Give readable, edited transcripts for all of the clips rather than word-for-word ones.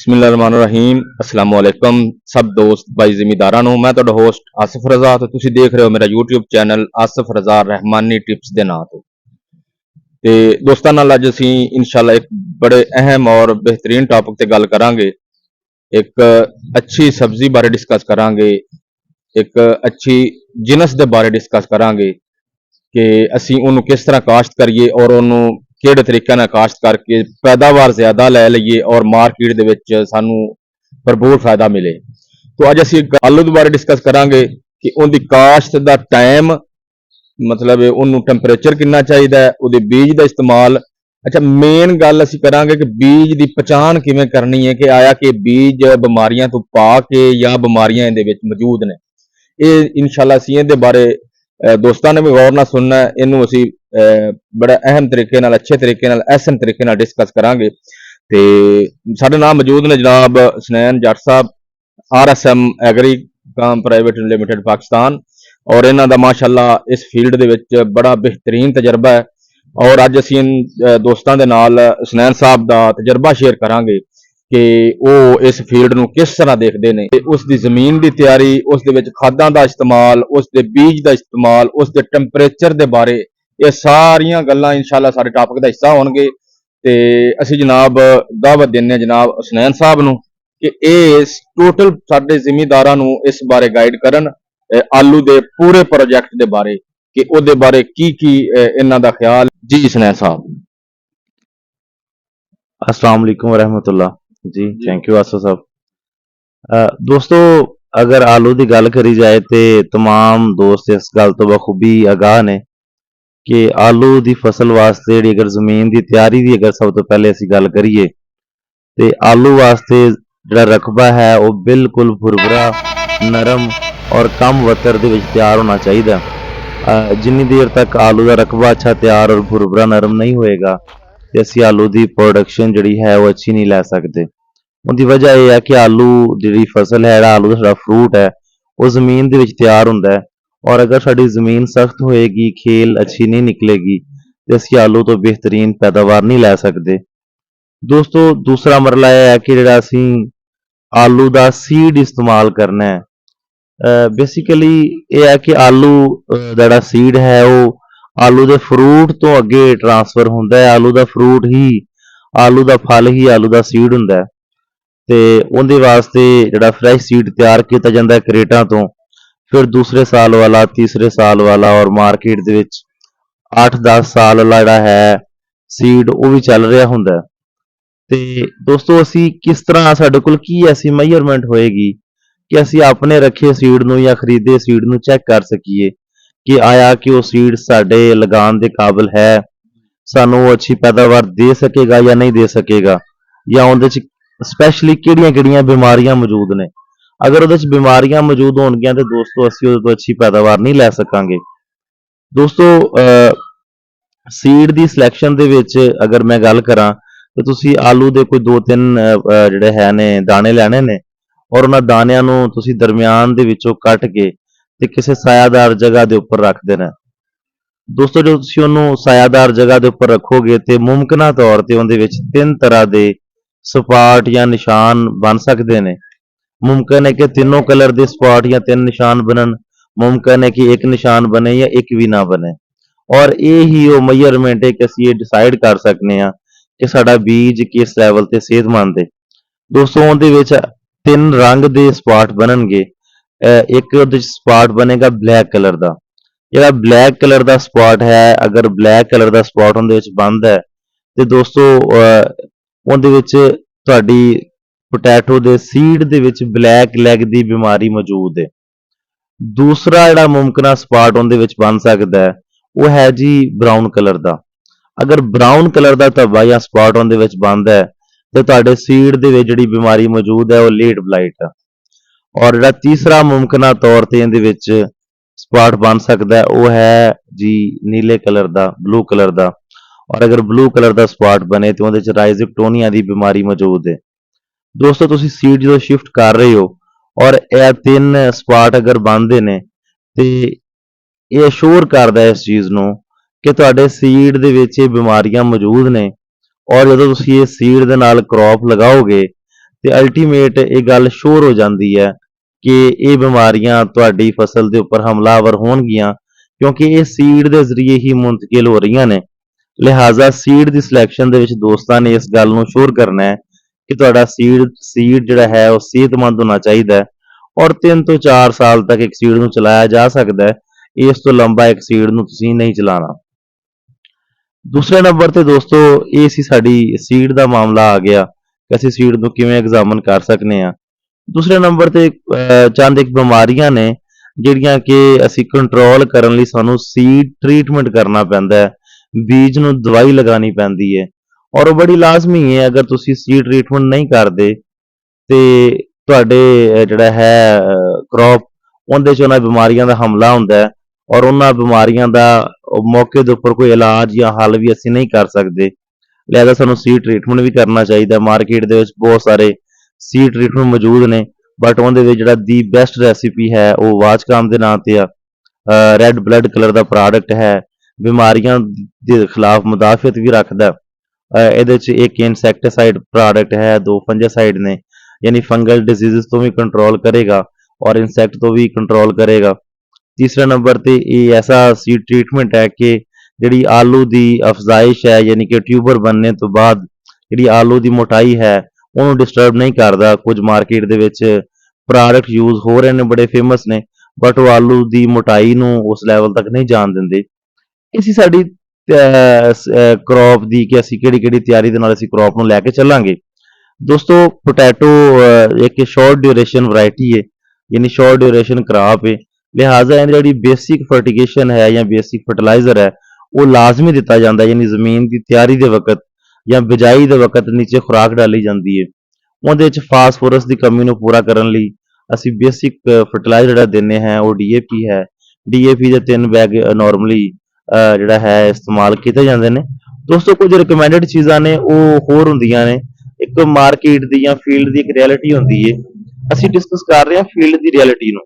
बिस्मिल्लाहिर्रहमानिर्रहीम अस्सलाम वालेकुम सब दोस्त भाई जिमीदारां ਨੂੰ मैं ਤੁਹਾਡਾ ਹੋਸਟ ਆਸਿਫ ਰਜ਼ਾ ਤੇ ਤੁਸੀਂ ਦੇਖ ਰਹੇ ਹੋ ਮੇਰਾ YouTube ਚੈਨਲ ਆਸਿਫ ਰਜ਼ਾ ਰਹਿਮਾਨੀ ਟਿਪਸ ਦੇ ਨਾਂ ਤੇ ਦੋਸਤਾਂ ਨਾਲ ਅੱਜ ਅਸੀਂ ਇਨਸ਼ਾਅੱਲਾ ਇੱਕ ਬੜੇ ਅਹਿਮ ਔਰ ਬਿਹਤਰੀਨ ਟੌਪਿਕ ਤੇ ਗੱਲ ਕਰਾਂਗੇ। ਇੱਕ ਅੱਛੀ ਸਬਜ਼ੀ ਬਾਰੇ ਡਿਸਕਸ ਕਰਾਂਗੇ, ਇੱਕ ਅੱਛੀ ਜਿਨਸ ਦੇ ਬਾਰੇ ਡਿਸਕਸ ਕਰਾਂਗੇ ਕਿ ਅਸੀਂ ਉਹਨੂੰ ਕਿਸ ਤਰ੍ਹਾਂ ਕਾਸ਼ਤ ਕਰੀਏ ਔਰ ਉਹਨੂੰ ਕਿਹੜੇ ਤਰੀਕੇ ਨਾਲ ਕਾਸ਼ਤ ਕਰਕੇ ਪੈਦਾਵਾਰ ਜ਼ਿਆਦਾ ਲੈ ਲਈਏ ਔਰ ਮਾਰਕੀਟ ਦੇ ਵਿੱਚ ਸਾਨੂੰ ਭਰਪੂਰ ਫਾਇਦਾ ਮਿਲੇ। तो ਅੱਜ ਅਸੀਂ ਆਲੂ ਦੇ ਬਾਰੇ ਡਿਸਕਸ ਕਰਾਂਗੇ ਕਿ ਉਹਦੀ ਕਾਸ਼ਤ ਦਾ ਟਾਈਮ, ਮਤਲਬ ਉਹਨੂੰ ਟੈਂਪਰੇਚਰ ਕਿੰਨਾ ਚਾਹੀਦਾ ਹੈ, ਉਹਦੇ ਬੀਜ ਦਾ ਇਸਤੇਮਾਲ। ਅੱਛਾ, ਮੇਨ ਗੱਲ ਅਸੀਂ ਕਰਾਂਗੇ ਕਿ ਬੀਜ ਦੀ ਪਛਾਣ ਕਿਵੇਂ ਕਰਨੀ ਹੈ ਕਿ ਆਇਆ ਕਿ ਬੀਜ ਬਿਮਾਰੀਆਂ ਤੋਂ ਪਾ ਕੇ ਜਾਂ ਬਿਮਾਰੀਆਂ ਇਹਦੇ ਵਿੱਚ ਮੌਜੂਦ ਨੇ। ਇਹ ਇਨਸ਼ਾਅੱਲਾ ਅਸੀਂ ਇਹਦੇ ਬਾਰੇ ਦੋਸਤਾਂ ਨੇ ਵੀ ਗੌਰ ਨਾਲ ਸੁਣਨਾ ਹੈ। ਇਹਨੂੰ ਅਸੀਂ ਬੜਾ ਅਹਿਮ ਤਰੀਕੇ ਨਾਲ, ਅੱਛੇ ਤਰੀਕੇ ਨਾਲ, ਐਸਨ ਤਰੀਕੇ ਨਾਲ ਡਿਸਕਸ ਕਰਾਂਗੇ। ਤੇ ਸਾਡੇ ਨਾਲ ਮੌਜੂਦ ਨੇ ਜਨਾਬ ਹਸਨੈਨ ਜੱਟ ਸਾਹਿਬ, RSM ਐਗਰੀ ਕਾਮ ਪ੍ਰਾਈਵੇਟ ਲਿਮਟਿਡ ਪਾਕਿਸਤਾਨ, ਔਰ ਇਹਨਾਂ ਦਾ ਮਾਸ਼ਾਅੱਲਾ ਇਸ ਫੀਲਡ ਦੇ ਵਿੱਚ ਬੜਾ ਬਿਹਤਰੀਨ ਤਜਰਬਾ ਹੈ। ਔਰ ਅੱਜ ਅਸੀਂ ਦੋਸਤਾਂ ਦੇ ਨਾਲ ਹਸਨੈਨ ਸਾਹਿਬ ਦਾ ਤਜਰਬਾ ਸ਼ੇਅਰ ਕਰਾਂਗੇ ਕਿ ਉਹ ਇਸ ਫੀਲਡ ਨੂੰ ਕਿਸ ਤਰ੍ਹਾਂ ਦੇਖਦੇ ਨੇ, ਉਸ ਦੀ ਜ਼ਮੀਨ ਦੀ ਤਿਆਰੀ, ਉਸ ਦੇ ਵਿੱਚ ਖਾਦਾਂ ਦਾ ਇਸਤੇਮਾਲ, ਉਸ ਦੇ ਬੀਜ ਦਾ ਇਸਤੇਮਾਲ, ਉਸ ਦੇ ਟੈਂਪਰੇਚਰ ਦੇ ਬਾਰੇ, ਇਹ ਸਾਰੀਆਂ ਗੱਲਾਂ ਇਨਸ਼ਾਅੱਲਾ ਸਾਡੇ ਟਾਪਿਕ ਦਾ ਹਿੱਸਾ ਹੋਣਗੇ। ਤੇ ਅਸੀਂ ਜਨਾਬ ਦਾਵਤ ਦਿੰਦੇ ਹਾਂ ਜਨਾਬ ਹਸਨੈਨ ਸਾਹਿਬ ਨੂੰ ਕਿ ਇਹ ਟੋਟਲ ਸਾਡੇ ਜ਼ਿਮੀਦਾਰਾਂ ਨੂੰ ਇਸ ਬਾਰੇ ਗਾਈਡ ਕਰਨ, ਆਲੂ ਦੇ ਪੂਰੇ ਪ੍ਰੋਜੈਕਟ ਦੇ ਬਾਰੇ ਕਿ ਉਹਦੇ ਬਾਰੇ ਕੀ ਕੀ ਇਹਨਾਂ ਦਾ ਖਿਆਲ। ਜੀ ਹਸਨੈਨ ਸਾਹਿਬ। अस्सलाम वालेकुम रहमतुल्लाह जी, थैंक यू आसफ साहब। दोस्तों, अगर आलू की गल करी जाए तो तमाम दोस्त इस गल तो बखूबी आगाह ने कि आलू की फसल वास्ते अगर जमीन की तैयारी की अगर सब तो पहले असी गल करिए तो आलू वास्ते जिहड़ा रकबा है वह बिल्कुल भुरभुरा, नरम और कम वतर दे विच तैयार होना चाहिए। जिन्नी देर तक आलू का रकबा अच्छा तैयार और भुरभुरा नरम नहीं होएगा तो असी आलू की प्रोडक्शन जी है वो अच्छी नहीं लै सकते। उनकी वजह यह है कि आलू जी फसल है, आलू का साडा फ्रूट है, वो जमीन के तैयार होंदा है। और अगर साडी जमीन सख्त होएगी, खेल अच्छी नहीं निकलेगी तो असी आलू तो बेहतरीन पैदावार नहीं लै सकते। दोस्तों, दूसरा मरला यह है कि जिहड़ा असी आलू का सीड इस्तेमाल करना है। बेसिकली यह है कि आलू जिहड़ा सीड है वो आलू के फ्रूट तो अगे ट्रांसफर होंदा है। आलू का फ्रूट ही, आलू का फल ही आलू का सीड हुंदा है। ते उहदे वास्ते जिहड़ा फ्रैश सीड तैयार किया जाता है करेटां तो, फिर दूसरे साल वाला, तीसरे साल वाला और मार्केट दे विच 8-10 साल वाला जिहड़ा है सीड वो भी चल रहा हुंदा है। ते दोस्तों, असी किस तरह, साडे कोल की ऐसी मेजरमेंट होएगी कि असी अपने रखे सीड नूं या खरीदे सीड नूं चैक कर सकीए कि आया कि वो सीड साडे लगान दे काबिल है, सानू अच्छी पैदावार दे सकेगा या नहीं दे सकेगा, या उहदे च स्पैशली किहड़ियां-किहड़ियां बीमारियां मौजूद ने। अगर उहदे च बीमारियां मौजूद होणगियां तो दोस्तों असी उहदे तो अच्छी पैदावार नहीं लै सकांगे। दोस्तों, सीड दी सिलैक्शन दे विच अगर मैं गल करां तो तुसी आलू दे कोई 2-3 जिहड़े है ने दाने लैणे ने और उहनां दाणियां नूं तुसी दरमियान दे विचों कट के ते किसी सायादार जगह के उपर रख देना। दोस्तों, जो तुसीं उहनूं सायादार जगह के उपर रखोगे तो मुमकिन तौर पर उहदे विच 3 तरह के स्पॉट या निशान बन सकते हैं। मुमकिन है कि तीनों कलर के स्पॉट या 3 निशान बनन, मुमकिन है कि एक निशान बने या एक भी ना बने। और ये ही वो मेजरमेंट है कि असीं ये डिसाइड कर सकते हैं कि साडा बीज किस लैवल ते सेहतमंद है। दोस्तों, उहदे विच 3 रंग के स्पॉट बननगे। एक उहदे स्पॉट बनेगा ब्लैक कलर का। जिहड़ा ब्लैक कलर का स्पॉट है, अगर ब्लैक कलर का स्पॉट उहदे विच बनदा है तो दोस्तों उहदे विच तुहाडी पोटैटो दे सीड दे विच ब्लैक लैग की बीमारी मौजूद है। दूसरा जिहड़ा मुमकिन स्पॉट उहदे विच बन सकता है वो है जी ब्राउन कलर का। अगर ब्राउन कलर का धब्बा या स्पॉट उहदे विच बनदा है तो तुहाडे सीड दे विच जिहड़ी बीमारी मौजूद है वो लेट ब्लाइट है। और जिहड़ा तीसरा मुमकिन तौर पर इहदे विच स्पॉट बन सकता है वो है जी नीले कलर का, ब्लू कलर का। और अगर ब्लू कलर का स्पॉट बने तो उहदे च राइजोक्टोनिया की बीमारी मौजूद है। दोस्तों, तुसीं सीड जो शिफ्ट कर रहे हो और यह 3 स्पॉट अगर बनते हैं तो ये अश्योर करता है इस चीज़ नूं कि तुहाडे सीड दे विच ये बीमारियां मौजूद ने। और जदों तुसीं ये सीड दे नाल क्रॉप लगाओगे ਤੇ ਅਲਟੀਮੇਟ ਇਹ ਗੱਲ ਸ਼ੋਰ ਹੋ ਜਾਂਦੀ ਹੈ ਕਿ ਇਹ ਬਿਮਾਰੀਆਂ ਤੁਹਾਡੀ ਫਸਲ ਦੇ ਉੱਪਰ ਹਮਲਾਵਰ ਹੋਣਗੀਆਂ, ਕਿਉਂਕਿ ਇਹ ਸੀਡ ਦੇ ਜ਼ਰੀਏ ਹੀ ਮੁੰਤਕਿਲ ਹੋ ਰਹੀਆਂ ਨੇ। ਲਿਹਾਜ਼ਾ ਸੀਡ ਦੀ ਸਿਲੈਕਸ਼ਨ ਦੇ ਵਿੱਚ ਦੋਸਤਾਂ ਨੇ ਇਸ ਗੱਲ ਨੂੰ ਸ਼ੋਰ ਕਰਨਾ ਹੈ ਕਿ ਤੁਹਾਡਾ ਸੀਡ ਜਿਹੜਾ ਹੈ ਉਹ ਸਿਹਤਮੰਦ ਹੋਣਾ ਚਾਹੀਦਾ ਹੈ, ਔਰ 3 ਤੋਂ 4 ਸਾਲ ਤੱਕ ਇੱਕ ਸੀਡ ਨੂੰ ਚਲਾਇਆ ਜਾ ਸਕਦਾ ਹੈ। ਇਸ ਤੋਂ ਲੰਬਾ ਇੱਕ ਸੀਡ ਨੂੰ ਤੁਸੀਂ ਨਹੀਂ ਚਲਾਉਣਾ। ਦੂਸਰੇ ਨੰਬਰ ਤੇ ਦੋਸਤੋ ਇਹ ਸੀ ਸਾਡੀ ਸੀਡ ਦਾ ਮਾਮਲਾ ਆ ਗਿਆ ਕਿ ਅਸੀਂ ਸੀਡ ਨੂੰ ਕਿਵੇਂ ਐਗਜ਼ਾਮਨ ਕਰ ਸਕਨੇ ਆ। ਦੂਸਰੇ ਨੰਬਰ ਤੇ ਚੰਦ ਇੱਕ ਬਿਮਾਰੀਆਂ ਨੇ ਜਿਹੜੀਆਂ ਕਿ ਅਸੀਂ ਕੰਟਰੋਲ ਕਰਨ ਲਈ ਸਾਨੂੰ ਸੀਡ ਟ੍ਰੀਟਮੈਂਟ ਕਰਨਾ ਪੈਂਦਾ ਹੈ, ਬੀਜ ਨੂੰ ਦਵਾਈ ਲਗਾਉਣੀ ਪੈਂਦੀ ਹੈ, ਔਰ ਉਹ ਬੜੀ ਲਾਜ਼ਮੀ ਹੈ। ਅਗਰ ਤੁਸੀਂ ਸੀਡ ਟ੍ਰੀਟਮੈਂਟ ਨਹੀਂ ਕਰਦੇ ਤੇ ਤੁਹਾਡੇ ਜਿਹੜਾ ਹੈ ਕ੍ਰੌਪ ਉਹਦੇ 'ਚ ਉਹਨਾਂ ਬਿਮਾਰੀਆਂ ਦਾ ਹਮਲਾ ਹੁੰਦਾ ਹੈ, ਔਰ ਉਹਨਾਂ ਬਿਮਾਰੀਆਂ ਦਾ ਮੌਕੇ ਦੇ ਉੱਪਰ ਕੋਈ ਇਲਾਜ ਜਾਂ ਹੱਲ ਵੀ ਅਸੀਂ ਨਹੀਂ ਕਰ ਸਕਦੇ। ਲਿਹਾਜ਼ਾ ਸਾਨੂੰ ਸੀਡ ਟ੍ਰੀਟਮੈਂਟ ਵੀ ਕਰਨਾ ਚਾਹੀਦਾ। ਮਾਰਕੀਟ ਦੇ ਵਿੱਚ ਬਹੁਤ ਸਾਰੇ ਸੀਡ ਟ੍ਰੀਟਮੈਂਟ ਮੌਜੂਦ ਨੇ, ਬਟ ਉਹਦੇ ਵਿੱਚ ਜਿਹੜਾ ਦੀ ਬੈਸਟ ਰੈਸਿਪੀ ਹੈ ਉਹ ਵਾਚਕਾਮ ਦੇ ਨਾਂ ਤੇ ਆ। ਰੈੱਡ ਬਲੱਡ ਕਲਰ ਦਾ ਪ੍ਰੋਡਕਟ ਹੈ, ਬਿਮਾਰੀਆਂ ਦੇ ਖਿਲਾਫ ਮੁਦਾਫਿਅਤ ਵੀ ਰੱਖਦਾ। ਇਹਦੇ 'ਚ ਇੱਕ ਇਨਸੈਕਟੀਸਾਈਡ ਪ੍ਰੋਡਕਟ ਹੈ, 2 ਫੰਜਾਸਾਈਡ ਨੇ, ਯਾਨੀ ਫੰਗਲ ਡਿਜ਼ੀਜ਼ਸ ਤੋਂ ਵੀ ਕੰਟਰੋਲ ਕਰੇਗਾ ਔਰ ਇਨਸੈਕਟ ਤੋਂ ਵੀ ਕੰਟਰੋਲ ਕਰੇਗਾ। ਤੀਸਰੇ ਨੰਬਰ ਤੇ ਇਹ ਐਸਾ ਸੀਡ ਟ੍ਰੀਟਮੈਂਟ ਹੈ ਕਿ ਜਿਹੜੀ ਆਲੂ ਦੀ ਅਫਜ਼ਾਇਸ਼ ਹੈ, ਯਾਨੀ ਕਿ ਟਿਊਬਰ ਬਣਨੇ ਤੋਂ ਬਾਅਦ ਜਿਹੜੀ ਆਲੂ ਦੀ ਮੋਟਾਈ ਹੈ ਉਹਨੂੰ ਡਿਸਟਰਬ ਨਹੀਂ ਕਰਦਾ। ਕੁਝ ਮਾਰਕੀਟ ਦੇ ਵਿੱਚ ਪ੍ਰੋਡਕਟ ਯੂਜ਼ ਹੋ ਰਹੇ ਨੇ, ਬੜੇ ਫੇਮਸ ਨੇ, ਬਟ ਉਹ ਆਲੂ ਦੀ ਮੋਟਾਈ ਨੂੰ ਉਸ ਲੈਵਲ ਤੱਕ ਨਹੀਂ ਜਾਣ ਦਿੰਦੇ। ਇਹ ਸੀ ਸਾਡੀ ਕ੍ਰੌਪ ਦੀ ਕਿ ਅਸੀਂ ਕਿਹੜੀ ਤਿਆਰੀ ਦੇ ਨਾਲ ਅਸੀਂ ਕ੍ਰੌਪ ਨੂੰ ਲੈ ਕੇ ਚੱਲਾਂਗੇ। ਦੋਸਤੋ ਪੋਟੈਟੋ ਇੱਕ ਸ਼ਾਰਟ ਡਿਊਰੇਸ਼ਨ ਵੈਰਾਈਟੀ ਹੈ, ਯਾਨੀ ਸ਼ਾਰਟ ਡਿਊਰੇਸ਼ਨ ਕ੍ਰੌਪ ਹੈ। ਲਿਹਾਜ਼ਾ ਇਹਦੀ ਜਿਹੜੀ ਬੇਸਿਕ ਫਰਟੀਗੇਸ਼ਨ ਹੈ ਜਾਂ ਬੇਸਿਕ ਫਰਟੀਲਾਈਜ਼ਰ ਹੈ ਉਹ ਲਾਜ਼ਮੀ ਦਿੱਤਾ ਜਾਂਦਾ ਹੈ, ਯਾਨੀ ਜ਼ਮੀਨ ਦੀ ਤਿਆਰੀ ਦੇ ਵਕਤ ਜਾਂ ਬਿਜਾਈ ਦੇ ਵਕਤ ਨੀਚੇ ਖੁਰਾਕ ਡਾਲੀ ਜਾਂਦੀ ਹੈ। ਉਹਦੇ ਵਿੱਚ ਫਾਸਫੋਰਸ ਦੀ ਕਮੀ ਨੂੰ ਪੂਰਾ ਕਰਨ ਲਈ ਅਸੀਂ ਬੇਸਿਕ ਫਰਟੀਲਾਈਜ਼ਰ ਜਿਹੜਾ ਦਿੰਦੇ ਹਾਂ ਉਹ ਡੀਏਪੀ ਹੈ। ਡੀਏਪੀ ਦੇ 3 ਬੈਗ ਨਾਰਮਲੀ ਜਿਹੜਾ ਹੈ ਇਸਤੇਮਾਲ ਕੀਤੇ ਜਾਂਦੇ ਨੇ। ਦੋਸਤੋ ਕੁਝ ਰਿਕਮੈਂਡਡ ਚੀਜ਼ਾਂ ਨੇ ਉਹ ਹੋਰ ਹੁੰਦੀਆਂ ਨੇ। ਇੱਕ ਮਾਰਕੀਟ ਦੀ ਜਾਂ ਫੀਲਡ ਦੀ ਇੱਕ ਰਿਐਲਿਟੀ ਹੁੰਦੀ ਹੈ। ਅਸੀਂ ਡਿਸਕਸ ਕਰ ਰਹੇ ਹਾਂ ਫੀਲਡ ਦੀ ਰਿਐਲਿਟੀ ਨੂੰ।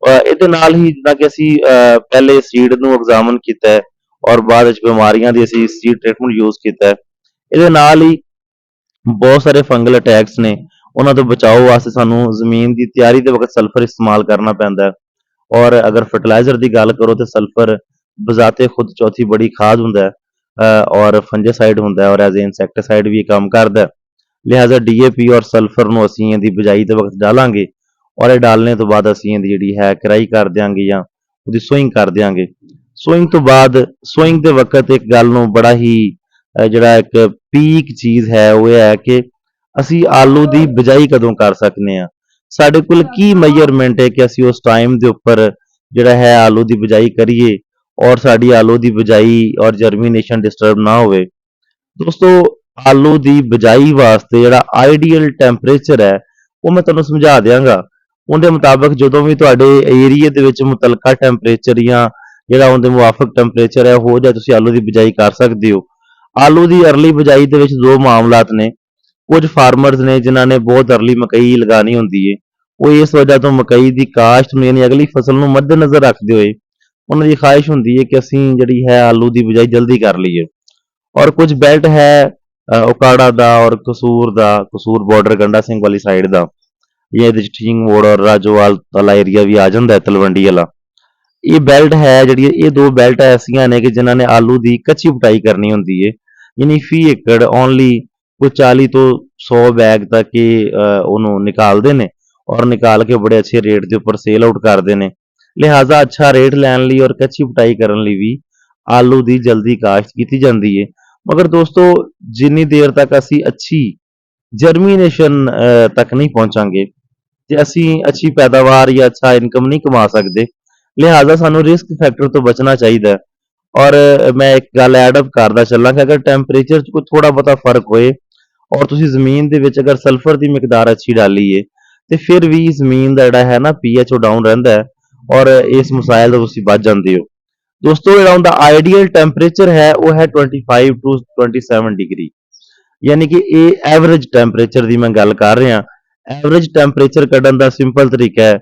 ਇਹਦੇ ਨਾਲ ਹੀ ਜਿੱਦਾਂ ਕਿ ਅਸੀਂ ਪਹਿਲੇ ਸੀਡ ਨੂੰ ਐਗਜ਼ਾਮਨ ਕੀਤਾ ਹੈ ਔਰ ਬਾਅਦ ਵਿੱਚ ਬਿਮਾਰੀਆਂ ਦੀ ਅਸੀਂ ਸੀਡ ਟ੍ਰੀਟਮੈਂਟ ਯੂਜ਼ ਕੀਤਾ ਹੈ। ਇਹਦੇ ਨਾਲ ਹੀ ਬਹੁਤ ਸਾਰੇ ਫੰਗਲ ਅਟੈਕਸ ਨੇ, ਉਹਨਾਂ ਤੋਂ ਬਚਾਓ ਵਾਸਤੇ ਸਾਨੂੰ ਜ਼ਮੀਨ ਦੀ ਤਿਆਰੀ ਦੇ ਵਕਤ ਸਲਫਰ ਇਸਤੇਮਾਲ ਕਰਨਾ ਪੈਂਦਾ ਹੈ। ਔਰ ਅਗਰ ਫਰਟੀਲਾਈਜ਼ਰ ਦੀ ਗੱਲ ਕਰੋ ਤਾਂ ਸਲਫਰ ਬਜ਼ਾਤੇ ਖੁਦ ਚੌਥੀ ਬੜੀ ਖਾਦ ਹੁੰਦਾ ਹੈ ਔਰ ਫੰਜਾਸਾਈਡ ਹੁੰਦਾ ਹੈ ਔਰ ਐਜ਼ ਇਨਸੈਕਟੀਸਾਈਡ ਵੀ ਇਹ ਕੰਮ ਕਰਦਾ ਹੈ। ਲਿਹਾਜ਼ਾ ਡੀਏਪੀ ਔਰ ਸਲਫਰ ਨੂੰ ਅਸੀਂ ਇਹਦੀ ਬਿਜਾਈ ਦੇ ਵਕਤ ਡਾਲਾਂਗੇ ਔਰ ਇਹ ਡਾਲਣੇ ਤੋਂ ਬਾਅਦ ਅਸੀਂ ਇਹਦੀ ਜਿਹੜੀ ਹੈ ਕਿਰਾਈ ਕਰ ਦਿਆਂਗੇ ਜਾਂ ਉਹਦੀ ਸੋਇੰਗ ਕਰ ਦਿਆਂਗੇ। ਸੋਇੰਗ ਤੋਂ ਬਾਅਦ ਸੋਇੰਗ ਦੇ ਵਕਤ ਇੱਕ ਗੱਲ ਨੂੰ ਬੜਾ ਹੀ ਜਿਹੜਾ ਇੱਕ ਪੀਕ ਚੀਜ਼ ਹੈ ਉਹ ਇਹ ਹੈ ਕਿ ਅਸੀਂ ਆਲੂ ਦੀ ਬਿਜਾਈ ਕਦੋਂ ਕਰ ਸਕਦੇ ਹਾਂ। ਸਾਡੇ ਕੋਲ ਕੀ ਮੈਜ਼ਰਮੈਂਟ ਹੈ ਕਿ ਅਸੀਂ ਉਸ ਟਾਈਮ ਦੇ ਉੱਪਰ ਜਿਹੜਾ ਹੈ ਆਲੂ ਦੀ ਬਿਜਾਈ ਕਰੀਏ ਔਰ ਸਾਡੀ ਆਲੂ ਦੀ ਬਿਜਾਈ ਔਰ ਜਰਮੀਨੇਸ਼ਨ ਡਿਸਟਰਬ ਨਾ ਹੋਵੇ। ਦੋਸਤੋ ਆਲੂ ਦੀ ਬਿਜਾਈ ਵਾਸਤੇ ਜਿਹੜਾ ਆਈਡੀਅਲ ਟੈਂਪਰੇਚਰ ਹੈ ਉਹ ਮੈਂ ਤੁਹਾਨੂੰ ਸਮਝਾ ਦਿਆਂਗਾ। ਉਹਦੇ ਮੁਤਾਬਕ ਜਦੋਂ ਵੀ ਤੁਹਾਡੇ ਏਰੀਏ ਦੇ ਵਿੱਚ ਮੁਤਲਕਾ ਟੈਂਪਰੇਚਰ ਜਾਂ ਜਿਹੜਾ ਉਹਦੇ ਮੁਆਫਕ ਟੈਂਪਰੇਚਰ ਹੈ ਹੋ ਜਾਏ ਤੁਸੀਂ ਆਲੂ ਦੀ ਬਿਜਾਈ ਕਰ ਸਕਦੇ ਹੋ। ਆਲੂ ਦੀ ਅਰਲੀ ਬਿਜਾਈ ਦੇ ਵਿੱਚ 2 ਮਾਮਲਾਤ ਨੇ। ਕੁਝ ਫਾਰਮਰਸ ਨੇ ਜਿਨ੍ਹਾਂ ਨੇ ਬਹੁਤ ਅਰਲੀ ਮਕਈ ਲਗਾਉਣੀ ਹੁੰਦੀ ਹੈ, ਉਹ ਇਸ ਵਜ੍ਹਾ ਤੋਂ ਮਕਈ ਦੀ ਕਾਸ਼ਤ ਨੂੰ ਯਾਨੀ ਅਗਲੀ ਫਸਲ ਨੂੰ ਮੱਦੇਨਜ਼ਰ ਰੱਖਦੇ ਹੋਏ ਉਹਨਾਂ ਦੀ ਖਾਹਿਸ਼ ਹੁੰਦੀ ਹੈ ਕਿ ਅਸੀਂ ਜਿਹੜੀ ਹੈ ਆਲੂ ਦੀ ਬਿਜਾਈ ਜਲਦੀ ਕਰ ਲਈਏ। ਔਰ ਕੁਝ ਬੈਲਟ ਹੈ ਉਕਾੜਾ ਦਾ ਔਰ ਕਸੂਰ ਬਾਰਡਰ ਗੰਡਾ ਸਿੰਘ ਵਾਲੀ ਸਾਈਡ ਦਾ, ਜਾਂ ਇਹਦੇ 'ਚ ਠੀਂਗ ਮੋੜ ਔਰ ਰਾਜੋਵਾਲ ਵਾਲਾ ਏਰੀਆ ਵੀ ਆ ਜਾਂਦਾ ਹੈ, ਤਲਵੰਡੀ ਵਾਲਾ। ਇਹ ਬੈਲਟ ਹੈ ਜਿਹੜੀ ਇਹ 2 ਬੈਲਟ ਐਸੀਆਂ ਨੇ ਕਿ ਜਿਨ੍ਹਾਂ ਨੇ ਆਲੂ ਦੀ ਕੱਚੀ ਪਟਾਈ ਕਰਨੀ ਹੁੰਦੀ ਹੈ, ਯਾਨੀ ਫੀ ਏਕੜ ਓਨਲੀ ਕੋਈ 40 ਤੋਂ 100 ਬੈਗ ਤੱਕ ਉਹਨੂੰ ਨਿਕਾਲਦੇ ਨੇ ਔਰ ਨਿਕਾਲ ਕੇ ਬੜੇ ਅੱਛੇ ਰੇਟ ਦੇ ਉੱਪਰ ਸੇਲ ਆਊਟ ਕਰਦੇ ਨੇ। ਲਿਹਾਜ਼ਾ ਅੱਛਾ ਰੇਟ ਲੈਣ ਲਈ ਔਰ ਕੱਚੀ ਪਟਾਈ ਕਰਨ ਲਈ ਵੀ ਆਲੂ ਦੀ ਜਲਦੀ ਕਾਸ਼ਤ ਕੀਤੀ ਜਾਂਦੀ ਹੈ। ਮਗਰ ਦੋਸਤੋ ਜਿੰਨੀ ਦੇਰ ਤੱਕ ਅਸੀਂ ਅੱਛੀ ਜਰਮੀਨੇਸ਼ਨ ਤੱਕ ਨਹੀਂ ਪਹੁੰਚਾਂਗੇ ਤੇ ਅਸੀਂ ਅੱਛੀ ਪੈਦਾਵਾਰ ਜਾਂ ਅੱਛਾ ਇਨਕਮ ਨਹੀਂ ਕਮਾ ਸਕਦੇ। ਲਿਹਾਜ਼ਾ ਸਾਨੂੰ ਰਿਸਕ ਫੈਕਟਰ ਤੋਂ ਬਚਣਾ ਚਾਹੀਦਾ ਹੈ। ਔਰ ਮੈਂ ਇੱਕ ਗੱਲ ਐਡ ਅਪ ਕਰਦਾ ਚੱਲਾਂ ਕਿ ਅਗਰ ਟੈਂਪਰੇਚਰ 'ਚ ਕੋਈ ਥੋੜਾ ਬਹੁਤਾ ਫਰਕ ਹੋਏ ਔਰ ਤੁਸੀਂ ਜ਼ਮੀਨ ਦੇ ਵਿੱਚ ਅਗਰ ਸਲਫਰ ਦੀ ਮਿਕਦਾਰ ਅੱਛੀ ਡਾਲੀ ਹੈ ਤੇ ਫਿਰ ਵੀ ਜ਼ਮੀਨ ਦਾ ਜਿਹੜਾ ਹੈ ਨਾ ਪੀਐਚ ਉਹ ਡਾਊਨ ਰਹਿੰਦਾ ਹੈ ਔਰ ਇਸ ਮਸਾਇਲ ਤੋਂ ਤੁਸੀਂ ਬਚ ਜਾਂਦੇ ਹੋ। ਦੋਸਤੋ ਜਿਹੜਾ ਉਹਦਾ ਆਈਡੀਅਲ ਟੈਂਪਰੇਚਰ ਹੈ ਉਹ ਹੈ 25 to 27 ਡਿਗਰੀ, ਯਾਨੀ ਕਿ ਇਹ ਐਵਰੇਜ ਟੈਂਪਰੇਚਰ ਦੀ ਮੈਂ ਗੱਲ ਕਰ ਰਿਹਾ। ਐਵਰੇਜ ਟੈਂਪਰੇਚਰ ਕੱਢਣ ਦਾ ਸਿੰਪਲ ਤਰੀਕਾ ਹੈ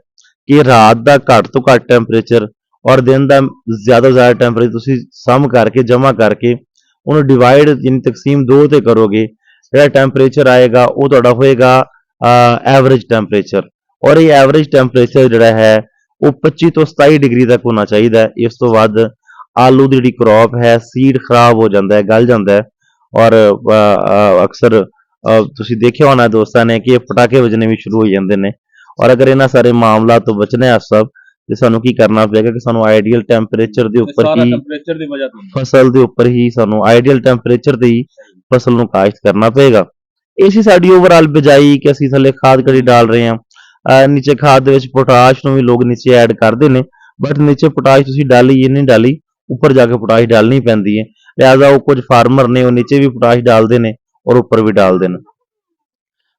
ਕਿ ਰਾਤ ਦਾ ਘੱਟ ਤੋਂ ਘੱਟ ਟੈਂਪਰੇਚਰ ਔਰ ਦਿਨ ਦਾ ਜ਼ਿਆਦਾ ਤੋਂ ਜ਼ਿਆਦਾ ਟੈਂਪਰੇਚਰ ਤੁਸੀਂ ਸਮ ਕਰਕੇ ਜਮ੍ਹਾਂ ਕਰਕੇ ਉਹਨੂੰ ਡਿਵਾਈਡ ਯਾਨੀ ਤਕਸੀਮ 2 ਤੇ ਕਰੋਗੇ, ਜਿਹੜਾ ਟੈਂਪਰੇਚਰ ਆਏਗਾ ਉਹ ਤੁਹਾਡਾ ਹੋਏਗਾ ਐਵਰੇਜ ਟੈਂਪਰੇਚਰ, ਔਰ ਇਹ ਐਵਰੇਜ ਟੈਂਪਰੇਚਰ ਜਿਹੜਾ ਹੈ ਉਹ 25 ਤੋਂ 27 ਡਿਗਰੀ ਤੱਕ ਹੋਣਾ ਚਾਹੀਦਾ ਹੈ। ਇਸ ਤੋਂ ਵੱਧ ਆਲੂ ਦੀ ਜਿਹੜੀ ਕ੍ਰੌਪ ਹੈ, ਸੀਡ ਖਰਾਬ ਹੋ ਜਾਂਦਾ ਹੈ, ਗਲ ਜਾਂਦਾ ਹੈ। ਔਰ ਅਕਸਰ ਤੁਸੀਂ ਦੇਖਿਆ ਹੋਣਾ ਦੋਸਤਾਂ ਨੇ ਕਿ ਇਹ ਪਟਾਕੇ ਵੱਜਣੇ ਵੀ ਸ਼ੁਰੂ ਹੋ ਜਾਂਦੇ ਨੇ। ਔਰ ਅਗਰ ਇਹਨਾਂ ਸਾਰੇ ਮਾਮਲਾ ਤੋਂ ਬਚਣਾ ਹੈ ਸਭ, ਤੇ ਸਾਨੂੰ ਕੀ ਕਰਨਾ ਪਏਗਾ ਕਿ ਸਾਨੂੰ ਆਈਡੀਅਲ ਟੈਂਪਰੇਚਰ ਦੇ ਉੱਪਰ ਸਾਰਾ ਹੀ ਟੈਂਪਰੇਚਰ ਦੀ ਵਜ੍ਹਾ ਤੋਂ ਫਸਲ ਦੇ ਉੱਪਰ ਹੀ ਸਾਨੂੰ ਆਈਡੀਅਲ ਟੈਂਪਰੇਚਰ ਤੇ ਹੀ ਫਸਲ ਨੂੰ ਕਾਸ਼ਤ ਕਰਨਾ ਪਏਗਾ। ਇਹ ਸੀ ਸਾਡੀ ਓਵਰਆਲ ਬਿਜਾਈ ਕਿ ਅਸੀਂ ਥੱਲੇ ਖਾਦ ਕਿਹੜੀ ਡਾਲ ਰਹੇ ਹਾਂ। ਨੀਚੇ ਖਾਦ ਦੇ ਵਿੱਚ ਪੋਟਾਸ਼ ਨੂੰ ਵੀ ਲੋਕ ਨੀਚੇ ਐਡ ਕਰਦੇ ਨੇ, ਬਟ ਨੀਚੇ ਪੋਟਾਸ਼ ਤੁਸੀਂ ਡਾਲੀ ਇਹ ਨਹੀਂ ਡਾਲੀ, ਉੱਪਰ ਜਾ ਕੇ ਪੋਟਾਸ਼ ਡਾਲਣੀ ਪੈਂਦੀ ਹੈ। ਲਿਹਾਜ਼ਾ ਉਹ ਕੁਝ ਫਾਰਮਰ ਨੇ ਉਹ ਨੀਚੇ ਵੀ ਪੋਟਾਸ਼ ਡਾਲਦੇ ਨੇ ਔਰ ਉੱਪਰ ਵੀ ਡਾਲਦੇ ਨੇ।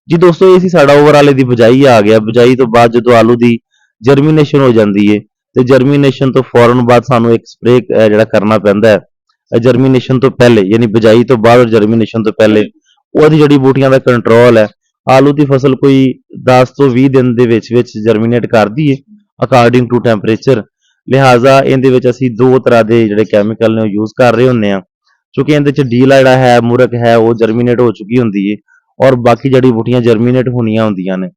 ਜੀ ਦੋਸਤੋ, ਇਹ ਸੀ ਸਾਡਾ ਓਵਰਆਲ ਇਹਦੀ ਬਿਜਾਈ ਆ ਗਿਆ। ਬਿਜਾਈ ਤੋਂ ਬਾਅਦ ਜਦੋਂ ਆਲੂ ਦੀ ਜਰਮੀਨੇਸ਼ਨ ਹੋ ਜਾਂਦੀ ਹੈ, ਤੇ ਜਰਮੀਨੇਸ਼ਨ ਤੋਂ ਫੌਰਨ ਬਾਅਦ ਸਾਨੂੰ ਇੱਕ ਸਪਰੇਅ ਜਿਹੜਾ ਕਰਨਾ ਪੈਂਦਾ ਹੈ ਜਰਮੀਨੇਸ਼ਨ ਤੋਂ ਪਹਿਲੇ, ਯਾਨੀ ਬਿਜਾਈ ਤੋਂ ਬਾਅਦ ਔਰ ਜਰਮੀਨੇਸ਼ਨ ਤੋਂ ਪਹਿਲੇ। ਉਹਦੀ ਜੜੀ ਬੂਟੀਆਂ ਦਾ ਕੰਟਰੋਲ ਹੈ। ਆਲੂ ਦੀ ਫਸਲ ਕੋਈ 10 ਤੋਂ 20 ਦਿਨ ਦੇ ਵਿੱਚ ਜਰਮੀਨੇਟ ਕਰਦੀ ਹੈ ਅਕਾਰਡਿੰਗ ਟੂ ਟੈਂਪਰੇਚਰ। ਲਿਹਾਜ਼ਾ ਇਹਦੇ ਵਿੱਚ ਅਸੀਂ ਦੋ ਤਰ੍ਹਾਂ ਦੇ ਜਿਹੜੇ ਕੈਮੀਕਲ ਨੇ ਉਹ ਯੂਜ਼ ਕਰ ਰਹੇ ਹੁੰਦੇ ਆ, ਕਿਉਂਕਿ ਇਹਦੇ ਚ ਡੀਲਾ ਜਿਹੜਾ ਹੈ, ਮੁਰਕ ਹੈ, ਉਹ ਜਰਮੀਨੇਟ ਹੋ ਚੁੱਕੀ ਹੁੰਦੀ ਹੈ ਔਰ ਬਾਕੀ ਜੜੀ ਬੂਟੀਆਂ ਜਰਮੀਨੇਟ ਹੋਣੀਆਂ ਹੁੰਦੀਆਂ ਨੇ।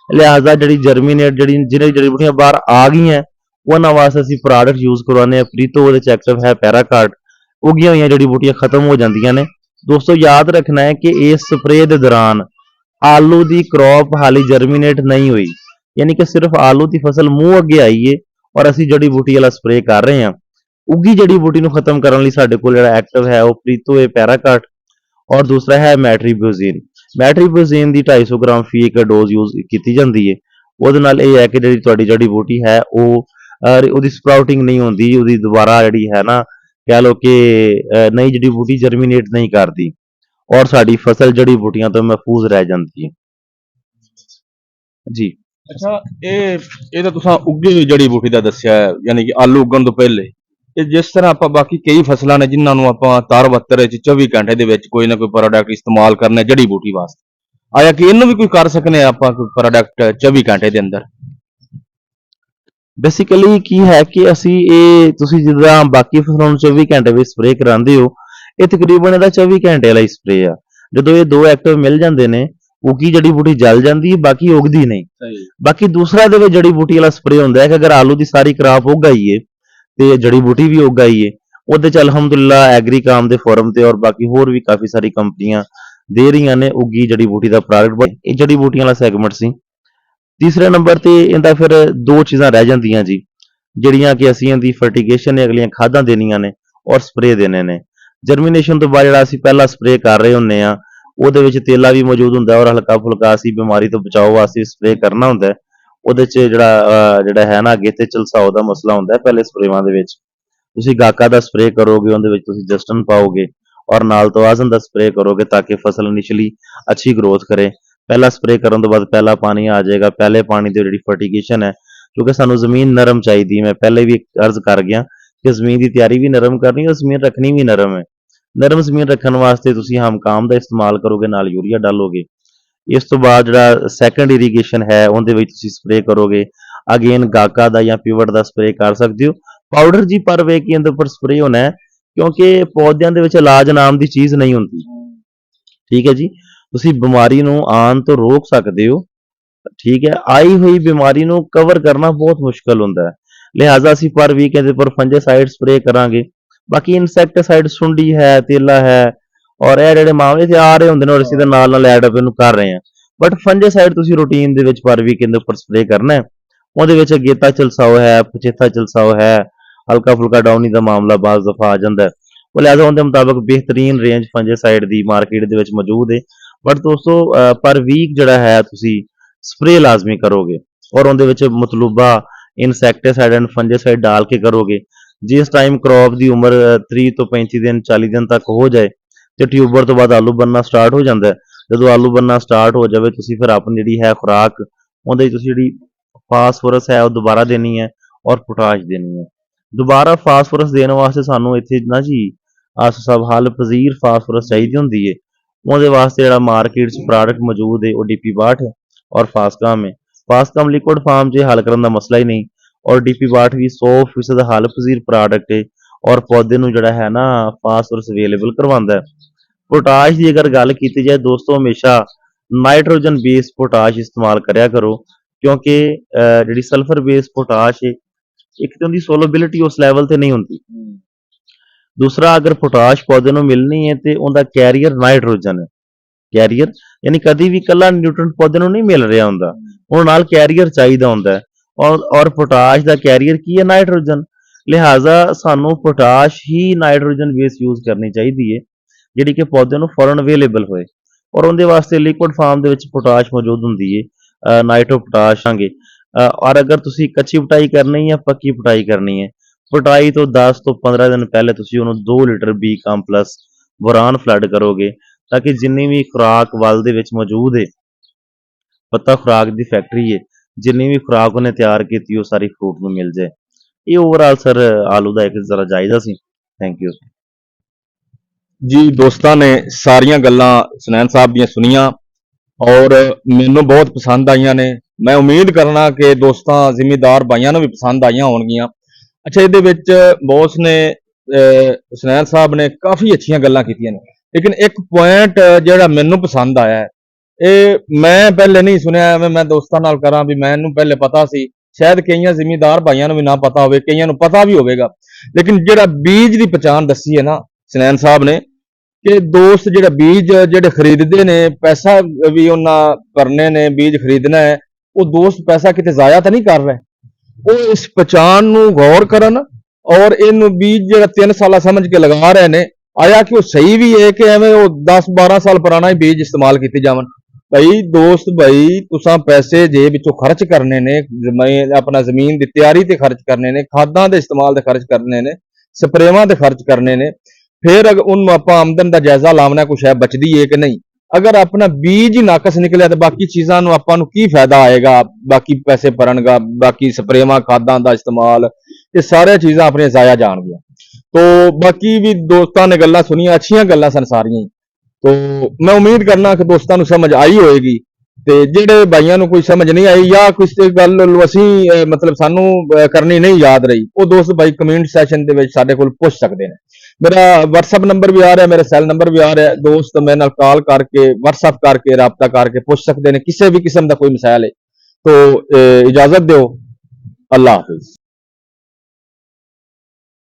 ਲਿਹਾਜ਼ਾ ਜਿਹੜੀ ਜਿਹੜੇ ਜੜੀ ਬੂਟੀਆਂ ਬਾਹਰ ਆ ਗਈਆਂ ਉਹਨਾਂ ਵਾਸਤੇ ਅਸੀਂ ਪ੍ਰੋਡਕਟ ਯੂਜ਼ ਕਰਵਾਉਂਦੇ ਆ ਪ੍ਰੀਤੋ, ਉਹਦੇ ਚ ਐਕਟਿਵ ਹੈ ਪੈਰਾਕਾਰਟ। ਉਗੀਆਂ ਹੋਈਆਂ ਜੜੀ ਬੂਟੀਆਂ ਖਤਮ ਹੋ ਜਾਂਦੀਆਂ ਨੇ। ਦੋਸਤੋ ਯਾਦ ਰੱਖਣਾ ਹੈ ਕਿ ਇਸ ਸਪਰੇਅ ਦੇ ਦੌਰਾਨ ਆਲੂ ਦੀ ਕ੍ਰੌਪ ਹਾਲੀ ਜਰਮੀਨੇਟ ਨਹੀਂ ਹੋਈ, ਯਾਨੀ ਕਿ ਸਿਰਫ ਆਲੂ ਦੀ ਫਸਲ ਮੂੰਹ ਅੱਗੇ ਆਈ ਏ ਔਰ ਅਸੀਂ ਜੜੀ ਬੂਟੀ ਵਾਲਾ ਸਪਰੇਅ ਕਰ ਰਹੇ ਹਾਂ। ਉੱਗੀ ਜੜੀ ਬੂਟੀ ਨੂੰ ਖਤਮ ਕਰਨ ਲਈ ਸਾਡੇ ਕੋਲ ਜਿਹੜਾ ਐਕਟਿਵ ਹੈ ਉਹ ਪ੍ਰੀਤੋ ਹੈ ਪੈਰਾਕਾਰਟ, ਔਰ ਦੂਸਰਾ ਹੈ ਮੈਟਰੀਬਿਊਜ਼ਿਨ। ਮੈਟਰੀਬਿਊਜ਼ਿਨ ਦੀ 250 ਗ੍ਰਾਮ ਫੀ ਏਕੜ ਡੋਜ਼ ਯੂਜ਼ ਕੀਤੀ ਜਾਂਦੀ ਹੈ। ਉਹਦੇ ਨਾਲ ਇਹ ਹੈ ਕਿ ਜਿਹੜੀ ਤੁਹਾਡੀ ਜੜੀ ਬੂਟੀ ਹੈ ਉਹ ਉਹਦੀ ਸਪਰਾਊਟਿੰਗ ਨਹੀਂ ਹੁੰਦੀ, ਉਹਦੀ ਦੁਬਾਰਾ ਜਿਹੜੀ ਹੈ ਨਾ ਕਹਿ ਲਓ ਕਿ ਨਈ ਜੜੀ ਬੂਟੀ ਜਰਮੀਨੇਟ ਨਹੀਂ ਕਰਦੀ ਔਰ ਸਾਡੀ ਫਸਲ ਜੜੀ ਬੂਟੀਆਂ ਤੋਂ ਮਹਿਫੂਜ਼ ਰਹਿ ਜਾਂਦੀ ਹੈ ਜੀ। ਅੱਛਾ, ਇਹ ਤਾਂ ਤੁਸੀਂ ਉੱਗੀ ਹੋਈ ਜੜੀ ਬੂਟੀ ਦਾ ਦੱਸਿਆ ਹੈ, ਯਾਨੀ ਕਿ ਆਲੂ ਉੱਗਣ ਤੋਂ ਪਹਿਲੇ। ਇਹ ਜਿਸ ਤਰ੍ਹਾਂ ਆਪਾਂ ਬਾਕੀ ਕਈ ਫਸਲਾਂ ਨੇ ਜਿਨ੍ਹਾਂ ਨੂੰ ਆਪਾਂ ਤਰ ਬੱਤਰ ਵਿੱਚ 24 ਘੰਟੇ ਦੇ ਵਿੱਚ ਕੋਈ ਨਾ ਕੋਈ ਪ੍ਰੋਡਕਟ ਇਸਤੇਮਾਲ ਕਰਨਾ ਜੜੀ ਬੂਟੀ ਵਾਸਤੇ, ਆਇਆ ਕਿ ਇਹਨੂੰ ਵੀ ਕੋਈ ਕਰ ਸਕਨੇ ਆ ਆਪਾਂ ਕੋਈ ਪ੍ਰੋਡਕਟ 24 ਘੰਟੇ ਦੇ ਅੰਦਰ? ਬੇਸਿਕਲੀ ਕੀ ਹੈ ਕਿ ਅਸੀਂ ਇਹ ਤੁਸੀਂ ਜਿੱਦਾਂ ਬਾਕੀ ਫਸਲਾਂ ਨੂੰ 24 ਘੰਟੇ ਵਿੱਚ ਸਪਰੇਅ ਕਰਾਉਂਦੇ ਹੋ, ਇਹ ਤਕਰੀਬਨ ਇਹਦਾ 24 ਘੰਟੇ ਵਾਲਾ ਹੀ ਸਪਰੇਅ ਆ। ਜਦੋਂ ਇਹ ਦੋ ਐਕਟਿਵ ਮਿਲ ਜਾਂਦੇ ਨੇ, ਉਗੀ ਜੜੀ ਬੂਟੀ ਜਲ ਜਾਂਦੀ ਹੈ, ਬਾਕੀ ਉਗਦੀ ਨਹੀਂ। ਬਾਕੀ ਦੂਸਰਾ ਦੇ ਵਿੱਚ ਜੜੀ ਬੂਟੀ ਵਾਲਾ ਸਪਰੇਅ ਹੁੰਦਾ ਹੈ ਕਿ ਅਗਰ ਆਲੂ ਦੀ ਸਾਰੀ ਕ੍ਰਾਪ ਉੱਗ ਆਈ ਹੈ ਤੇ ਜੜੀ ਬੂਟੀ ਵੀ ਉੱਗ ਆਈ ਹੈ, ਉਹਦੇ ਚ ਅਲਹਮਦੁਲਿਲਾ ਐਗਰੀਕਾਮ ਦੇ ਫੋਰਮ ਤੇ ਔਰ ਬਾਕੀ ਹੋਰ ਵੀ ਕਾਫੀ ਸਾਰੀ ਕੰਪਨੀਆਂ ਦੇ ਰਹੀਆਂ ਨੇ ਉੱਗੀ ਜੜੀ ਬੂਟੀ ਦਾ ਪ੍ਰੋਡਕਟ। ਇਹ ਜੜੀ ਬੂਟੀਆਂ ਵਾਲਾ ਸੈਗਮੈਂਟ ਸੀ। ਤੀਸਰੇ ਨੰਬਰ ਤੇ ਇਹਦਾ ਫਿਰ ਦੋ ਚੀਜ਼ਾਂ ਰਹਿ ਜਾਂਦੀਆਂ ਜੀ, ਜਿਹੜੀਆਂ ਕਿ ਅਸੀਂ ਇਹਦੀ ਫਰਟੀਗੇਸ਼ਨ ਨੇ, ਅਗਲੀਆਂ ਖਾਦਾਂ ਦੇਣੀਆਂ ਨੇ ਔਰ ਸਪਰੇਅ ਦੇਣੇ ਨੇ। ਜਰਮੀਨੇਸ਼ਨ ਤੋਂ ਬਾਅਦ ਜਿਹੜਾ ਅਸੀਂ ਪਹਿਲਾ ਸਪਰੇਅ ਕਰ ਰਹੇ ਹੁੰਦੇ ਆ, ਉਹਦੇ ਵਿੱਚ ਤੇਲਾ ਵੀ ਮੌਜੂਦ ਹੁੰਦਾ ਔਰ ਹਲਕਾ ਫੁਲਕਾ ਅਸੀਂ ਬਿਮਾਰੀ ਤੋਂ ਬਚਾਓ ਵਾਸਤੇ ਸਪਰੇਅ ਕਰਨਾ ਹੁੰਦਾ। ਉਹਦੇ ਚ ਜਿਹੜਾ ਹੈ ਨਾ ਅੱਗੇ ਤੇ ਝਲਸਾਓ ਦਾ ਮਸਲਾ ਹੁੰਦਾ ਪਹਿਲੇ ਸਪਰੇਵਾਂ ਦੇ ਵਿੱਚ। ਤੁਸੀਂ ਗਾਕਾ ਦਾ ਸਪਰੇਅ ਕਰੋਗੇ, ਉਹਦੇ ਵਿੱਚ ਤੁਸੀਂ ਜਸਟਨ ਪਾਓਗੇ ਔਰ ਨਾਲ ਤਵਾਜ਼ਨ ਦਾ ਸਪਰੇਅ ਕਰੋਗੇ ਤਾਂ ਕਿ ਫਸਲ ਇਨੀਸ਼ੀਅਲੀ ਅੱਛੀ ਗਰੋਥ ਕਰੇ। ਪਹਿਲਾ ਸਪਰੇਅ ਕਰਨ ਤੋਂ ਬਾਅਦ ਪਹਿਲਾ ਪਾਣੀ ਆ ਜਾਏਗਾ। ਪਹਿਲੇ ਪਾਣੀ ਦੀ ਜਿਹੜੀ ਫਰਟੀਗੇਸ਼ਨ ਹੈ, ਕਿਉਂਕਿ ਸਾਨੂੰ ਜ਼ਮੀਨ ਨਰਮ ਚਾਹੀਦੀ ਹੈ, ਮੈਂ ਪਹਿਲੇ ਵੀ ਅਰਜ਼ ਕਰ ਗਿਆ ਕਿ ਜ਼ਮੀਨ ਦੀ ਤਿਆਰੀ ਵੀ ਨਰਮ ਕਰਨੀ ਔਰ ਜ਼ਮੀਨ ਰੱਖਣੀ ਵੀ ਨਰਮ ਹੈ। ਨਰਮ ਜ਼ਮੀਨ ਰੱਖਣ ਵਾਸਤੇ ਤੁਸੀਂ ਹਮਕਾਮ ਦਾ ਇਸਤੇਮਾਲ ਕਰੋਗੇ, ਨਾਲ ਯੂਰੀਆ ਡਾਲੋਗੇ। ਇਸ ਤੋਂ ਬਾਅਦ ਜਿਹੜਾ ਸੈਕੰਡ ਇਰੀਗੇਸ਼ਨ ਹੈ ਉਹਦੇ ਵਿੱਚ ਤੁਸੀਂ ਸਪਰੇਅ ਕਰੋਗੇ, ਅਗੇਨ ਗਾਕਾ ਦਾ ਜਾਂ ਪਿਵਟ ਦਾ ਸਪਰੇਅ ਕਰ ਸਕਦੇ ਹੋ। ਪਾਊਡਰ ਜੀ ਪਰ ਵੇ ਕਿ ਇਹਦੇ ਉੱਪਰ ਸਪਰੇਅ ਹੋਣਾ ਹੈ, ਕਿਉਂਕਿ ਪੌਦਿਆਂ ਦੇ ਵਿੱਚ ਇਲਾਜ ਨਾਮ ਦੀ ਚੀਜ਼ ਨਹੀਂ ਹੁੰਦੀ। ਠੀਕ ਹੈ ਜੀ, ਤੁਸੀਂ ਬਿਮਾਰੀ ਨੂੰ ਆਉਣ ਤੋਂ ਰੋਕ ਸਕਦੇ ਹੋ। ਠੀਕ ਹੈ, ਆਈ ਹੋਈ ਬਿਮਾਰੀ ਨੂੰ ਕਵਰ ਕਰਨਾ ਬਹੁਤ ਮੁਸ਼ਕਲ ਹੁੰਦਾ ਹੈ। ਲਿਹਾਜ਼ਾ ਅਸੀਂ ਪਰ ਵੀਕ ਇਹਦੇ ਉੱਪਰ ਫੰਜੀਸਾਈਡ ਸਪਰੇਅ ਕਰਾਂਗੇ। ਬਾਕੀ ਇਨਸੈਕਟੀਸਾਈਡ ਸੁੰਡੀ ਹੈ, ਤੇਲਾ ਹੈ ਔਰ ਇਹ ਜਿਹੜੇ ਮਾਮਲੇ ਤੇ ਆ ਰਹੇ ਹੁੰਦੇ ਨੇ ਔਰ ਅਸੀਂ ਦੇ ਨਾਲ ਐਡ ਅਪ ਇਹਨੂੰ ਕਰ ਰਹੇ ਹਾਂ। ਬਟ ਫੰਜੀਸਾਈਡ ਤੁਸੀਂ ਰੂਟੀਨ ਦੇ ਵਿੱਚ ਪਰ ਵੀਕ ਇਹਦੇ ਉੱਪਰ ਸਪਰੇਅ ਕਰਨਾ ਹੈ। ਉਹਦੇ ਵਿੱਚ ਅਗੇਤਾ ਝਲਸਾਓ ਹੈ, ਪਚੇਤਾ ਝਲਸਾਓ ਹੈ, ਹਲਕਾ ਫੁਲਕਾ ਡਾਊਨੀ ਦਾ ਮਾਮਲਾ ਬਾਜ਼ ਦਫਾ ਆ ਜਾਂਦਾ ਹੈ। ਉਹ ਲਿਹਾਜ਼ਾ ਉਹਦੇ ਮੁਤਾਬਕ ਬਿਹਤਰੀਨ ਰੇਂਜ ਫੰਜੀਸਾਈਡ ਦੀ ਮਾਰਕੀਟ ਦੇ ਵਿੱਚ ਮੌਜੂਦ ਹੈ। ਬਟ ਦੋਸਤੋ ਪਰ ਵੀਕ ਜਿਹੜਾ ਹੈ ਤੁਸੀਂ ਸਪਰੇਅ ਲਾਜ਼ਮੀ ਕਰੋਗੇ ਔਰ ਉਹਦੇ ਵਿੱਚ ਮਤਲੂਬਾ ਇਨਸੈਕਟੀਸਾਈਡ ਐਂਡ ਫੰਜੀਸਾਈਡ ਡਾਲ ਕੇ ਕਰੋਗੇ। ਜਿਸ ਟਾਈਮ ਕ੍ਰੌਪ ਦੀ ਉਮਰ 30 ਤੋਂ 35 ਦਿਨ 40 ਦਿਨ ਤੱਕ ਹੋ ਜਾਏ ਤੇ ਟਿਊਬਰ ਤੋਂ ਬਾਅਦ ਆਲੂ ਬਣਨਾ ਸਟਾਰਟ ਹੋ ਜਾਂਦਾ ਹੈ। ਜਦੋਂ ਆਲੂ ਬਣਨਾ ਸਟਾਰਟ ਹੋ ਜਾਵੇ, ਤੁਸੀਂ ਫਿਰ ਆਪਣੀ ਜਿਹੜੀ ਹੈ ਖੁਰਾਕ ਉਹਦੇ ਤੁਸੀਂ ਜਿਹੜੀ ਫਾਸਫੋਰਸ ਹੈ ਉਹ ਦੁਬਾਰਾ ਦੇਣੀ ਹੈ ਔਰ ਪੋਟਾਸ਼ ਦੇਣੀ ਹੈ। ਦੁਬਾਰਾ ਫਾਸਫੋਰਸ ਦੇਣ ਵਾਸਤੇ ਸਾਨੂੰ ਇੱਥੇ ਨਾ ਜੀ ਸਭ ਹੱਲ ਪਜ਼ੀਰ ਫਾਸਫੋਰਸ ਚਾਹੀਦੀ ਹੁੰਦੀ ਹੈ। ਉਹਦੇ ਵਾਸਤੇ ਜਿਹੜਾ ਮਾਰਕੀਟ 'ਚ ਪ੍ਰੋਡਕਟ ਮੌਜੂਦ ਹੈ ਉਹ DP62 ਹੈ ਔਰ ਫਾਸਕਾਮ ਹੈ। ਫਾਸਕਾਮ ਲਿਕੁਇਡ ਫਾਰਮ 'ਚ ਹੱਲ ਕਰਨ ਦਾ ਮਸਲਾ ਹੀ ਨਹੀਂ ਔਰ DP62 ਵੀ 100% ਹੱਲ ਪਜ਼ੀਰ ਪ੍ਰੋਡਕਟ ਹੈ ਔਰ ਪੌਦੇ ਨੂੰ ਜਿਹੜਾ ਹੈ ਨਾ ਫਾਸਫੋਰਸ ਅਵੇਲੇਬਲ ਕਰਵਾਉਂਦਾ ਹੈ। ਪੋਟਾਸ਼ ਦੀ ਅਗਰ ਗੱਲ ਕੀਤੀ ਜਾਏ ਦੋਸਤੋ, ਹਮੇਸ਼ਾ ਨਾਈਟ੍ਰੋਜਨ ਬੇਸ ਪੋਟਾਸ਼ ਇਸਤੇਮਾਲ ਕਰਿਆ ਕਰੋ, ਕਿਉਂਕਿ ਜਿਹੜੀ ਸਲਫਰ ਬੇਸ ਪੋਟਾਸ਼ ਹੈ, ਇੱਕ ਤਾਂ ਉਹਦੀ ਸੋਲੇਬਿਲਿਟੀ ਉਸ ਲੈਵਲ ਤੇ ਨਹੀਂ ਹੁੰਦੀ। ਦੂਸਰਾ, ਅਗਰ ਪੋਟਾਸ਼ ਪੌਦੇ ਨੂੰ ਮਿਲਣੀ ਹੈ ਤੇ ਉਹਦਾ ਕੈਰੀਅਰ ਨਾਈਟ੍ਰੋਜਨ ਹੈ। ਕੈਰੀਅਰ ਯਾਨੀ ਕਦੀ ਵੀ ਇਕੱਲਾ ਨਿਊਟ੍ਰੈਂਟ ਪੌਦੇ ਨੂੰ ਨਹੀਂ ਮਿਲ ਰਿਹਾ ਹੁੰਦਾ, ਉਹ ਨਾਲ ਕੈਰੀਅਰ ਚਾਹੀਦਾ ਹੁੰਦਾ ਹੈ। ਔਰ ਪੋਟਾਸ਼ ਦਾ ਕੈਰੀਅਰ ਕੀ ਹੈ? ਨਾਈਟ੍ਰੋਜਨ। ਲਿਹਾਜ਼ਾ ਸਾਨੂੰ ਪੋਟਾਸ਼ ਹੀ ਨਾਈਟ੍ਰੋਜਨ ਬੇਸ ਯੂਜ਼ ਕਰਨੀ ਚਾਹੀਦੀ ਹੈ, ਜਿਹੜੀ ਕਿ ਪੌਦੇ ਨੂੰ ਫੌਰਨ ਅਵੇਲੇਬਲ ਹੋਏ। ਔਰ ਉਹਦੇ ਵਾਸਤੇ ਲਿਕੁਇਡ ਫਾਰਮ ਦੇ ਵਿੱਚ ਪੋਟਾਸ਼ ਮੌਜੂਦ ਹੁੰਦੀ ਹੈ, ਨਾਈਟ੍ਰੋ ਪੋਟਾਸ਼ ਆਂਗੇ। ਔਰ ਅਗਰ ਤੁਸੀਂ ਕੱਚੀ ਪਟਾਈ ਕਰਨੀ ਹੈ, ਪੱਕੀ ਪਟਾਈ ਕਰਨੀ ਹੈ, ਪਟਾਈ ਤੋਂ 10 ਤੋਂ 15 ਦਿਨ ਪਹਿਲੇ ਤੁਸੀਂ ਉਹਨੂੰ 2 litre B complex boron flood ਕਰੋਗੇ, ਤਾਂ ਕਿ ਜਿੰਨੀ ਵੀ ਖੁਰਾਕ ਵੱਲ ਦੇ ਵਿੱਚ ਮੌਜੂਦ ਹੈ, ਪੱਤਾ ਖੁਰਾਕ ਦੀ ਫੈਕਟਰੀ ਹੈ, ਜਿੰਨੀ ਵੀ ਖੁਰਾਕ ਉਹਨੇ ਤਿਆਰ ਕੀਤੀ ਉਹ ਸਾਰੀ ਫਰੂਟ ਨੂੰ ਮਿਲ ਜਾਏ। ਇਹ ਓਵਰਆਲ ਸਰ ਆਲੂ ਦਾ ਇੱਕ ਜ਼ਰਾ ਜਾਇਜ਼ਾ ਸੀ। Thank you. ਜੀ ਦੋਸਤਾਂ ਨੇ ਸਾਰੀਆਂ ਗੱਲਾਂ ਸੁਨੈਨ ਸਾਹਿਬ ਦੀਆਂ ਸੁਣੀਆਂ ਔਰ ਮੈਨੂੰ ਬਹੁਤ ਪਸੰਦ ਆਈਆਂ ਨੇ। ਮੈਂ ਉਮੀਦ ਕਰਨਾ ਕਿ ਦੋਸਤਾਂ ਜ਼ਿਮੀਦਾਰ ਭਾਈਆਂ ਨੂੰ ਵੀ ਪਸੰਦ ਆਈਆਂ ਹੋਣਗੀਆਂ। ਅੱਛਾ, ਇਹਦੇ ਵਿੱਚ ਬੌਸ ਨੇ ਸੁਨੈਨ ਸਾਹਿਬ ਨੇ ਕਾਫੀ ਅੱਛੀਆਂ ਗੱਲਾਂ ਕੀਤੀਆਂ ਨੇ, ਲੇਕਿਨ ਇੱਕ ਪੁਆਇੰਟ ਜਿਹੜਾ ਮੈਨੂੰ ਪਸੰਦ ਆਇਆ ਹੈ, ਇਹ ਮੈਂ ਪਹਿਲੇ ਨਹੀਂ ਸੁਣਿਆ। ਐਵੇਂ ਮੈਂ ਦੋਸਤਾਂ ਨਾਲ ਕਰਾਂ ਵੀ ਮੈਨੂੰ ਪਹਿਲੇ ਪਤਾ ਸੀ, ਸ਼ਾਇਦ ਕਈਆਂ ਜ਼ਿਮੀਦਾਰ ਭਾਈਆਂ ਨੂੰ ਵੀ ਨਾ ਪਤਾ ਹੋਵੇ, ਕਈਆਂ ਨੂੰ ਪਤਾ ਵੀ ਹੋਵੇਗਾ, ਲੇਕਿਨ ਜਿਹੜਾ ਬੀਜ ਦੀ ਪਛਾਣ ਦੱਸੀ ਹੈ ਨਾ ਸੁਨੈਨ ਸਾਹਿਬ ਨੇ, ਕਿ ਦੋਸਤ ਜਿਹੜਾ ਬੀਜ ਜਿਹੜੇ ਖਰੀਦਦੇ ਨੇ, ਪੈਸਾ ਵੀ ਉਹਨਾਂ ਕਰਨੇ ਨੇ, ਬੀਜ ਖਰੀਦਣਾ ਹੈ, ਉਹ ਦੋਸਤ ਪੈਸਾ ਕਿਤੇ ਜ਼ਾਇਆ ਤਾਂ ਨਹੀਂ ਕਰ ਰਹੇ। ਉਹ ਇਸ ਪਛਾਣ ਨੂੰ ਗੌਰ ਕਰਨ ਔਰ ਇਹਨੂੰ ਬੀਜ ਜਿਹੜਾ 3 ਸਾਲਾਂ ਸਮਝ ਕੇ ਲਗਾ ਰਹੇ ਨੇ, ਆਇਆ ਕਿ ਉਹ ਸਹੀ ਵੀ ਹੈ ਕਿ ਐਵੇਂ ਉਹ 10-12 ਸਾਲ ਪੁਰਾਣਾ ਹੀ ਬੀਜ ਇਸਤੇਮਾਲ ਕੀਤੇ ਜਾਵਣ। ਭਾਈ ਦੋਸਤ, ਭਾਈ ਤੁਸਾਂ ਪੈਸੇ ਜੇ ਵਿੱਚੋਂ ਖਰਚ ਕਰਨੇ ਨੇ, ਆਪਣਾ ਜ਼ਮੀਨ ਦੀ ਤਿਆਰੀ ਤੇ ਖਰਚ ਕਰਨੇ ਨੇ, ਖਾਦਾਂ ਦੇ ਇਸਤੇਮਾਲ ਤੇ ਖਰਚ ਕਰਨੇ ਨੇ, ਸਪਰੇਵਾਂ ਤੇ ਖਰਚ ਕਰਨੇ ਨੇ, ਫਿਰ ਉਹਨੂੰ ਆਪਾਂ ਆਮਦਨ ਦਾ ਜਾਇਜ਼ਾ ਲਾਉਣਾ ਕੁਛ ਹੈ ਬਚਦੀ ਹੈ ਕਿ ਨਹੀਂ। ਅਗਰ ਆਪਣਾ ਬੀਜ ਹੀ ਨਾਕਸ ਨਿਕਲਿਆ ਤੇ ਬਾਕੀ ਚੀਜ਼ਾਂ ਨੂੰ ਆਪਾਂ ਨੂੰ ਕੀ ਫਾਇਦਾ ਆਏਗਾ? ਬਾਕੀ ਪੈਸੇ ਭਰਨਗਾ, ਬਾਕੀ ਸਪਰੇਵਾਂ ਖਾਦਾਂ ਦਾ ਇਸਤੇਮਾਲ, ਇਹ ਸਾਰੀਆਂ ਚੀਜ਼ਾਂ ਆਪਣੀਆਂ ਜ਼ਾਇਆ ਜਾਣਗੀਆਂ। ਤੋ ਬਾਕੀ ਵੀ ਦੋਸਤਾਂ ਨੇ ਗੱਲਾਂ ਸੁਣੀਆਂ, ਅੱਛੀਆਂ ਗੱਲਾਂ ਸਨ ਸਾਰੀਆਂ ਹੀ। ਤੋ ਮੈਂ ਉਮੀਦ ਕਰਨਾ ਕਿ ਦੋਸਤਾਂ ਨੂੰ ਸਮਝ ਆਈ ਹੋਏਗੀ, ਤੇ ਜਿਹੜੇ ਭਾਈਆਂ ਨੂੰ ਕੋਈ ਸਮਝ ਨਹੀਂ ਆਈ ਜਾਂ ਕਿਸੇ ਗੱਲ ਅਸੀਂ ਮਤਲਬ ਸਾਨੂੰ ਕਰਨੀ ਨਹੀਂ ਯਾਦ ਰਹੀ, ਉਹ ਦੋਸਤ ਭਾਈ ਕਮੈਂਟ ਸੈਸ਼ਨ ਦੇ ਵਿੱਚ ਸਾਡੇ ਕੋਲ ਪੁੱਛ ਸਕਦੇ ਨੇ। मेरा WhatsApp नंबर भी आ रहा है, मेरा सेल नंबर भी आ रहा है। दोस्त मेरे नाल कॉल करके, WhatsApp करके, राबता करके पूछ सकते हैं किसी भी किस्म का कोई मसाइल है। तो इजाजत दो, अल्लाह हाफिज।